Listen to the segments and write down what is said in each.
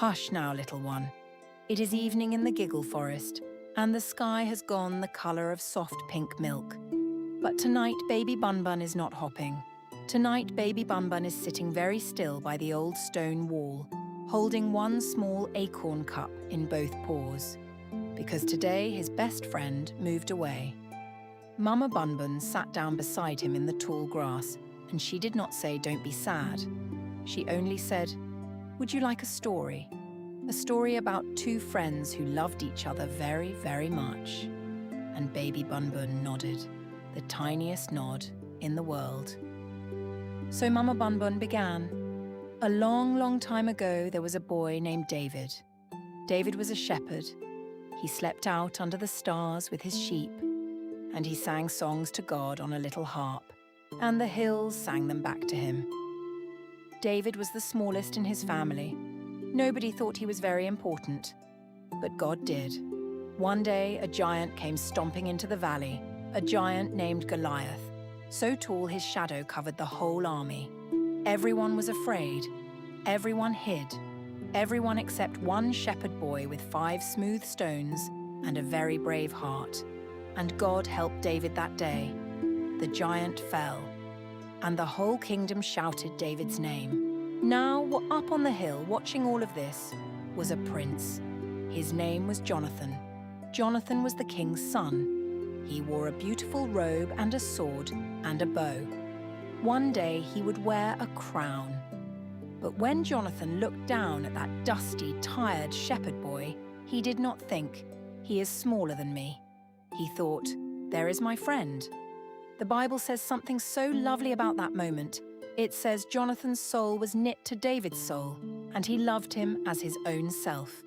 Hush now, little one. It is evening in the Giggle Forest, and the sky has gone the colour of soft pink milk. But tonight, baby Bun-Bun is not hopping. Tonight, baby Bun-Bun is sitting very still by the old stone wall, holding one small acorn cup in both paws. Because today his best friend moved away. Mama Bun-Bun sat down beside him in the tall grass, and she did not say, "Don't be sad." She only said, "Would you like a story? A story about two friends who loved each other very, very much." And baby Bun-Bun nodded, the tiniest nod in the world. So Mama Bun-Bun began. A long, long time ago, there was a boy named David. David was a shepherd. He slept out under the stars with his sheep, and he sang songs to God on a little harp, and the hills sang them back to him. David was the smallest in his family. Nobody thought he was very important, but God did. One day, a giant came stomping into the valley, a giant named Goliath. So tall his shadow covered the whole army. Everyone was afraid. Everyone hid. Everyone except one shepherd boy with 5 smooth stones and a very brave heart. And God helped David that day. The giant fell, and the whole kingdom shouted David's name. Now, up on the hill, watching all of this, was a prince. His name was Jonathan. Jonathan was the king's son. He wore a beautiful robe and a sword and a bow. One day he would wear a crown. But when Jonathan looked down at that dusty, tired shepherd boy, he did not think, "He is smaller than me." He thought, "There is my friend." The Bible says something so lovely about that moment. It says Jonathan's soul was knit to David's soul, and he loved him as his own self.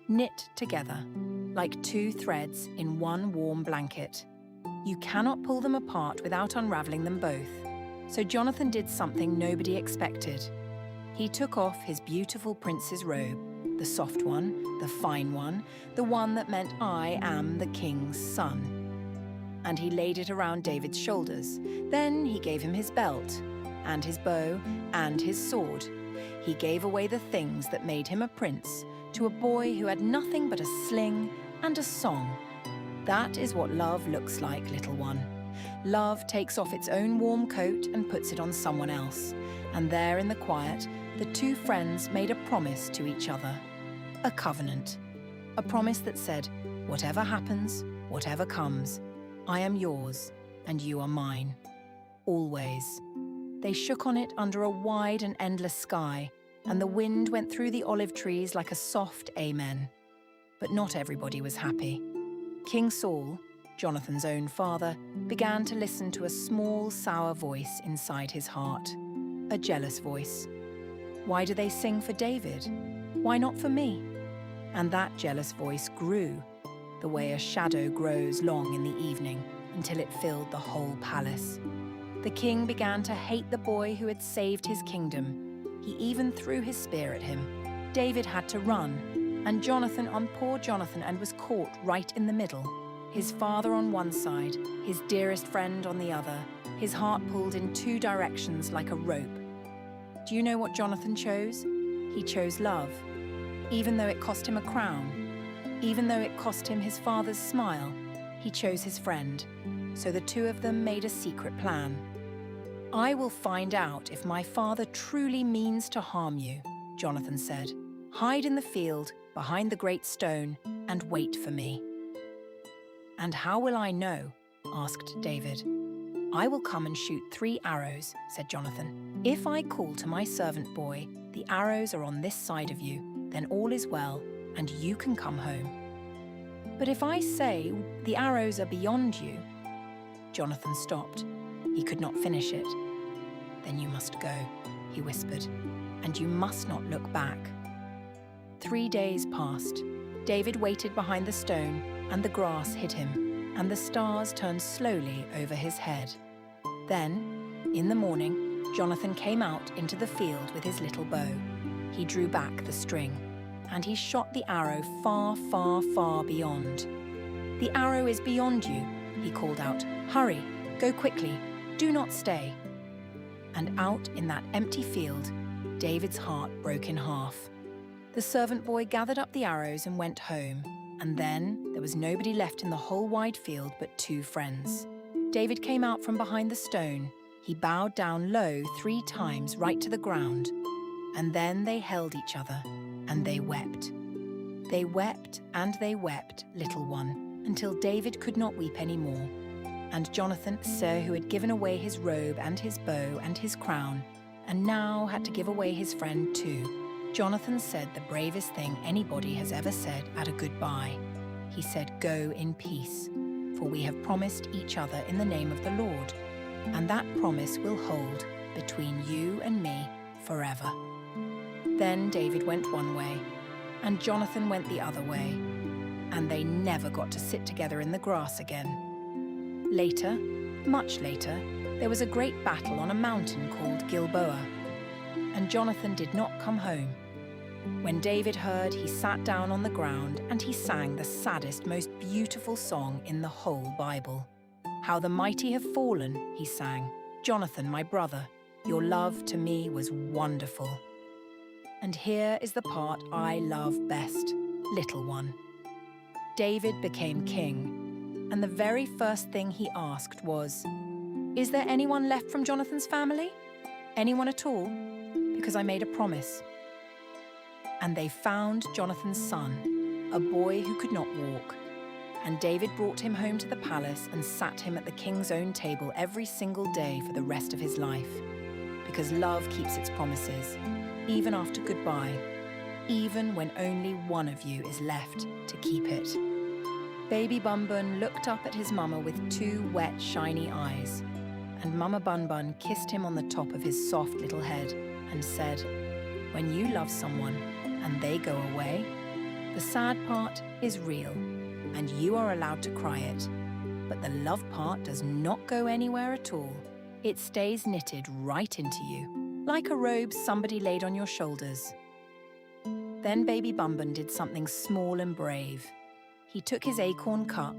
Knit together, like 2 threads in one warm blanket. You cannot pull them apart without unraveling them both. So Jonathan did something nobody expected. He took off his beautiful prince's robe, the soft one, the fine one, the one that meant I am the king's son. And he laid it around David's shoulders. Then he gave him his belt, and his bow, and his sword. He gave away the things that made him a prince to a boy who had nothing but a sling and a song. That is what love looks like, little one. Love takes off its own warm coat and puts it on someone else. And there in the quiet, the 2 friends made a promise to each other. A covenant. A promise that said, whatever happens, whatever comes, I am yours and you are mine. Always. They shook on it under a wide and endless sky, and the wind went through the olive trees like a soft amen. But not everybody was happy. King Saul, Jonathan's own father, began to listen to a small, sour voice inside his heart. A jealous voice. Why do they sing for David? Why not for me? And that jealous voice grew, the way a shadow grows long in the evening, until it filled the whole palace. The king began to hate the boy who had saved his kingdom. He even threw his spear at him. David had to run, and Jonathan on poor Jonathan and was caught right in the middle. His father on one side, his dearest friend on the other, his heart pulled in 2 directions like a rope. Do you know what Jonathan chose? He chose love, even though it cost him a crown. Even though it cost him his father's smile, he chose his friend. So the 2 of them made a secret plan. I will find out if my father truly means to harm you, Jonathan said. Hide in the field behind the great stone and wait for me. And how will I know? Asked David. I will come and shoot 3 arrows, said Jonathan. If I call to my servant boy, the arrows are on this side of you, then all is well, and you can come home. But if I say the arrows are beyond you, Jonathan stopped. He could not finish it. Then you must go, he whispered, and you must not look back. 3 days passed. David waited behind the stone, and the grass hid him, and the stars turned slowly over his head. Then, in the morning, Jonathan came out into the field with his little bow. He drew back the string, and he shot the arrow far, far, far beyond. The arrow is beyond you, he called out. Hurry, go quickly, do not stay. And out in that empty field, David's heart broke in half. The servant boy gathered up the arrows and went home, and then there was nobody left in the whole wide field but 2 friends. David came out from behind the stone. He bowed down low 3 times right to the ground, and then they held each other, and they wept. They wept and they wept, little one, until David could not weep any more. And Jonathan, sir, who had given away his robe and his bow and his crown, and now had to give away his friend too. Jonathan said the bravest thing anybody has ever said at a goodbye. He said, "Go in peace, for we have promised each other in the name of the Lord, and that promise will hold between you and me forever." Then David went one way, and Jonathan went the other way, and they never got to sit together in the grass again. Later, much later, there was a great battle on a mountain called Gilboa, and Jonathan did not come home. When David heard, he sat down on the ground and he sang the saddest, most beautiful song in the whole Bible. "How the mighty have fallen," he sang. "Jonathan, my brother, your love to me was wonderful." And here is the part I love best, little one. David became king, and the very first thing he asked was, "Is there anyone left from Jonathan's family? Anyone at all? Because I made a promise." And they found Jonathan's son, a boy who could not walk. And David brought him home to the palace and sat him at the king's own table every single day for the rest of his life. Because love keeps its promises, even after goodbye, even when only one of you is left to keep it. Baby Bunbun looked up at his mama with 2 wet, shiny eyes, and Mama Bunbun kissed him on the top of his soft little head and said, "When you love someone and they go away, the sad part is real, and you are allowed to cry it. But the love part does not go anywhere at all. It stays knitted right into you, like a robe somebody laid on your shoulders." Then Baby Bunbun did something small and brave. He took his acorn cup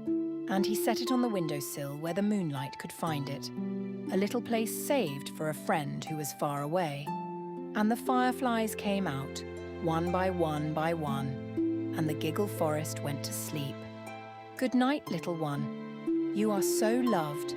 and he set it on the windowsill where the moonlight could find it, a little place saved for a friend who was far away. And the fireflies came out, one by one by one, and the Giggle Forest went to sleep. "Good night, little one. You are so loved